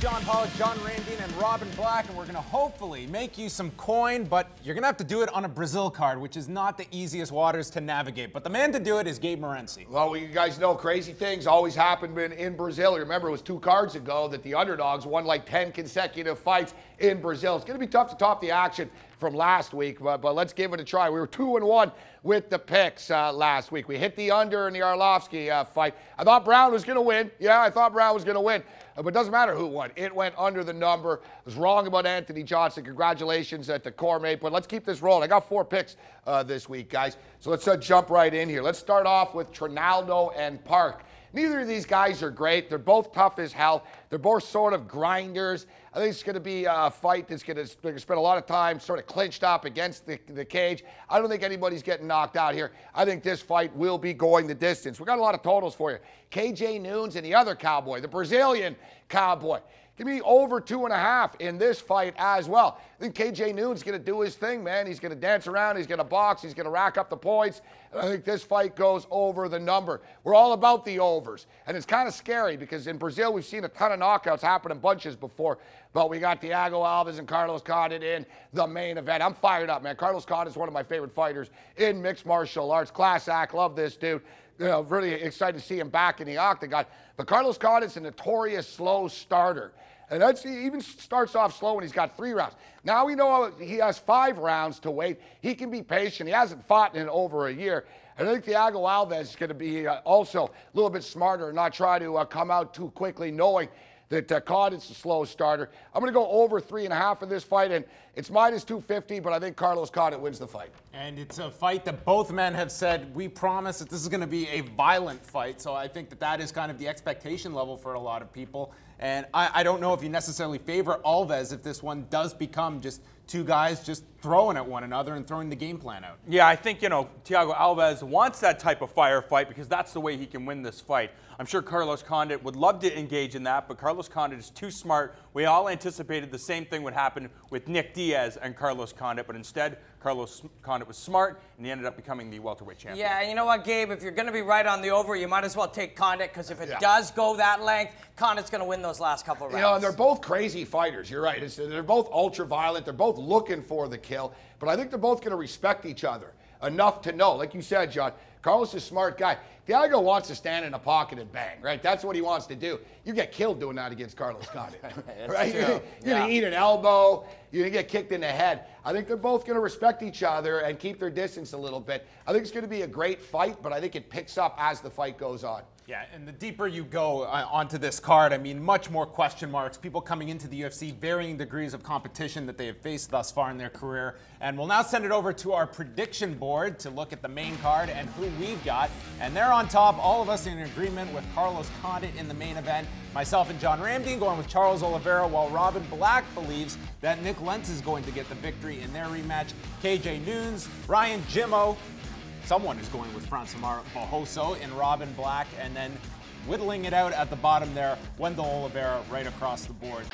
John Pollock, John Randine, and Robin Black, and we're going to hopefully make you some coin, but you're going to have to do it on a Brazil card, which is not the easiest waters to navigate. But the man to do it is Gabe Morency. Well, you guys know crazy things always happen in Brazil. You remember it was 2 cards ago that the underdogs won like 10 consecutive fights in Brazil. It's going to be tough to top the action from last week, but let's give it a try. We were 2-1 with the picks last week. We hit the under in the Arlovsky fight. I thought Brown was going to win. Yeah, I thought Brown was going to win. But it doesn't matter who won. It went under the number. I was wrong about Anthony Johnson. Congratulations at the core mate. But let's keep this rolling. I got 4 picks this week, guys. So let's jump right in here. Let's start off with Trinaldo and Park. Neither of these guys are great. They're both tough as hell. They're both sort of grinders. I think it's going to be a fight that's going to spend a lot of time sort of clinched up against the cage. I don't think anybody's getting knocked out here. I think this fight will be going the distance. We got a lot of totals for you. KJ Nunes and the other cowboy, the Brazilian cowboy. Give me over 2.5 in this fight as well. I think KJ Nunes is going to do his thing, man. He's going to dance around. He's going to box. He's going to rack up the points. And I think this fight goes over the number. We're all about the overs. And it's kind of scary because in Brazil, we've seen a ton of knockouts happen in bunches before. But we got Thiago Alves and Carlos Condit in the main event. I'm fired up, man. Carlos Condit is one of my favorite fighters in mixed martial arts. Class act. Love this dude. You know, really excited to see him back in the octagon. But Carlos Condit's a notorious slow starter. And he even starts off slow when he's got 3 rounds. Now we know he has 5 rounds to wait. He can be patient. He hasn't fought in over a year. And I think Thiago Alves is going to be also a little bit smarter and not try to come out too quickly, knowing that Condit's a slow starter. I'm going to go over 3.5 in this fight, and it's minus 250, but I think Carlos Condit wins the fight. And it's a fight that both men have said, we promise that this is going to be a violent fight. So I think that is kind of the expectation level for a lot of people. And I don't know if you necessarily favor Alves if this one does become just 2 guys just throwing at one another and throwing the game plan out. Yeah, I think, Thiago Alves wants that type of firefight because that's the way he can win this fight. I'm sure Carlos Condit would love to engage in that, but Carlos Condit is too smart. We all anticipated the same thing would happen with Nick Diaz and Carlos Condit, but instead, Carlos Condit was smart, and he ended up becoming the welterweight champion. Yeah, and you know what, Gabe? If you're going to be right on the over, you might as well take Condit, because if it does go that length, Condit's going to win those last couple of rounds. You know, and they're both crazy fighters. You're right. They're both ultra-violent. They're both looking for the kill, but I think they're both going to respect each other enough to know. Like you said, John, Carlos is a smart guy. Thiago wants to stand in a pocket and bang, right? That's what he wants to do. You get killed doing that against Carlos Condit, right? You're going to eat an elbow. You're going to get kicked in the head. I think they're both going to respect each other and keep their distance a little bit. I think it's going to be a great fight, but I think it picks up as the fight goes on. Yeah, and the deeper you go onto this card, I mean, much more question marks. People coming into the UFC, varying degrees of competition that they have faced thus far in their career. And we'll now send it over to our prediction board to look at the main card and who we've got. And they're on top, all of us in agreement with Carlos Condit in the main event. Myself and John Randine going with Charles Oliveira, while Robin Black believes that Nick Lentz is going to get the victory in their rematch. KJ Nunes, Ryan Jimmo. Someone is going with Francimar Barroso in Robin Black, and then whittling it out at the bottom there, Wendell Oliveira right across the board.